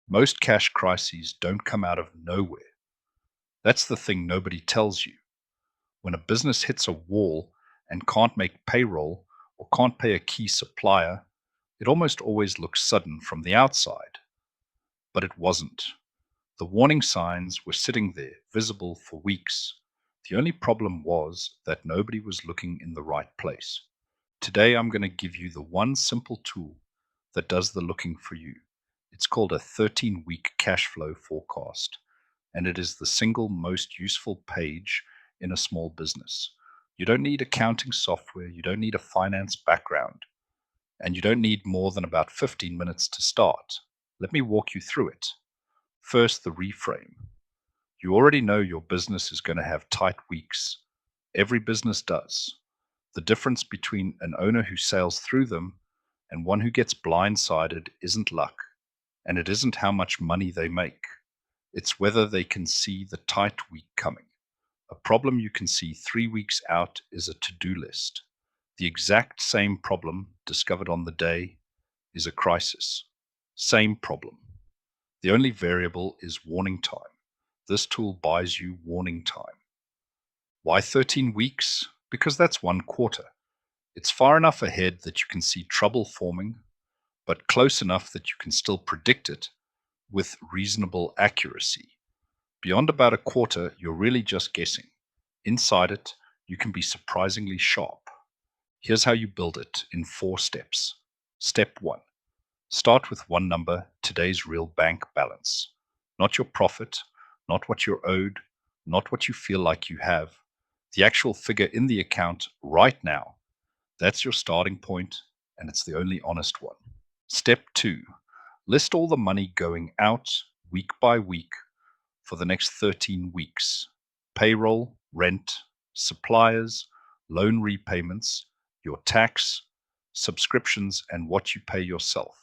Most cash crises don't come out of nowhere. That's the thing nobody tells you. When a business hits a wall and can't make payroll or can't pay a key supplier, it almost always looks sudden from the outside. But it wasn't. The warning signs were sitting there, visible for weeks. The only problem was that nobody was looking in the right place. Today, I'm going to give you the one simple tool that does the looking for you. It's called a 13-week cash flow forecast, and it is the single most useful page in a small business. You don't need accounting software, you don't need a finance background, and you don't need more than about 15 minutes to start. Let me walk you through it. First, the reframe. You already know your business is going to have tight weeks. Every business does. The difference between an owner who sails through them and one who gets blindsided isn't luck, and it isn't how much money they make. It's whether they can see the tight week coming. A problem you can see 3 weeks out is a to-do list. The exact same problem discovered on the day is a crisis. Same problem. The only variable is warning time. This tool buys you warning time. Why 13 weeks? Because that's 1 quarter. It's far enough ahead that you can see trouble forming, but close enough that you can still predict it with reasonable accuracy. Beyond about a quarter, you're really just guessing. Inside it, you can be surprisingly sharp. Here's how you build it in 4 steps. Step 1. Start with one number, today's real bank balance. Not your profit, not what you're owed, not what you feel like you have. The actual figure in the account right now. That's your starting point, and it's the only honest one. Step 2. List all the money going out week by week for the next 13 weeks. Payroll, rent, suppliers, loan repayments, your tax, subscriptions, and what you pay yourself.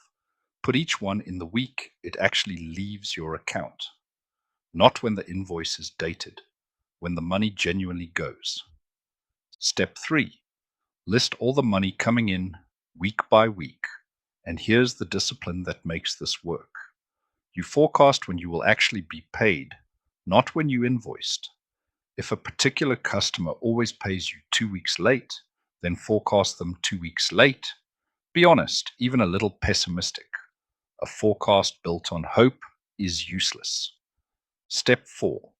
Put each one in the week it actually leaves your account, not when the invoice is dated, when the money genuinely goes. Step 3. List all the money coming in week by week, and here's the discipline that makes this work. You forecast when you will actually be paid, not when you invoiced. If a particular customer always pays you 2 weeks late, then forecast them 2 weeks late. Be honest, even a little pessimistic. A forecast built on hope is useless. Step 4.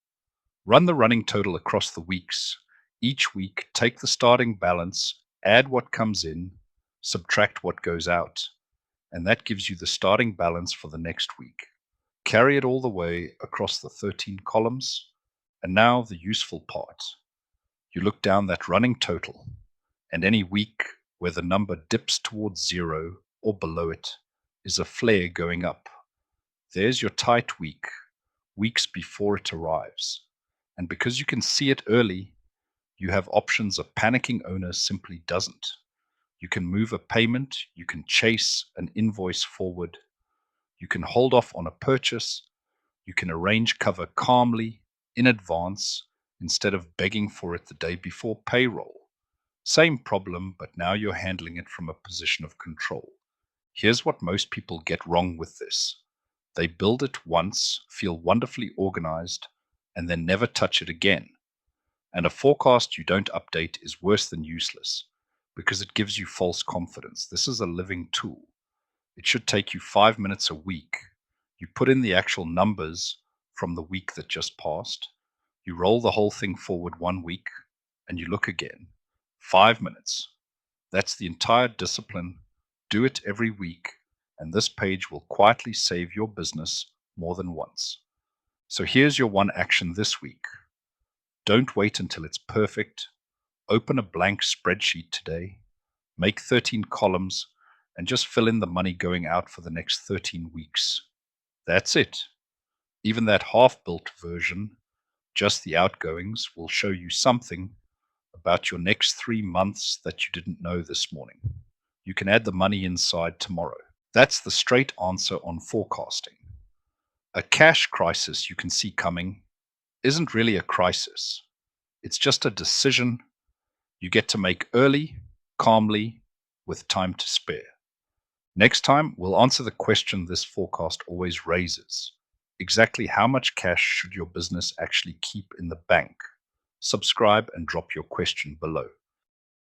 Run the running total across the weeks. Each week, take the starting balance, add what comes in, subtract what goes out, and that gives you the starting balance for the next week. Carry it all the way across the 13 columns. And now the useful part. You look down that running total, and any week where the number dips towards 0 or below it is a flare going up. There's your tight week, weeks before it arrives. And because you can see it early, you have options a panicking owner simply doesn't. You can move a payment, you can chase an invoice forward, you can hold off on a purchase, you can arrange cover calmly in advance instead of begging for it the day before payroll. Same problem, but now you're handling it from a position of control. Here's what most people get wrong with this. They build it once, feel wonderfully organized, and then never touch it again. And a forecast you don't update is worse than useless because it gives you false confidence. This is a living tool. It should take you 5 minutes a week. You put in the actual numbers from the week that just passed. You roll the whole thing forward 1 week and you look again. 5 minutes. That's the entire discipline. Do it every week, and this page will quietly save your business more than once. So here's your one action this week. Don't wait until it's perfect. Open a blank spreadsheet today. Make 13 columns and just fill in the money going out for the next 13 weeks. That's it. Even that half-built version, just the outgoings, will show you something about your next 3 months that you didn't know this morning. You can add the money inside tomorrow. That's the straight answer on forecasting. A cash crisis you can see coming isn't really a crisis. It's just a decision you get to make early, calmly, with time to spare. Next time, we'll answer the question this forecast always raises. Exactly how much cash should your business actually keep in the bank? Subscribe and drop your question below.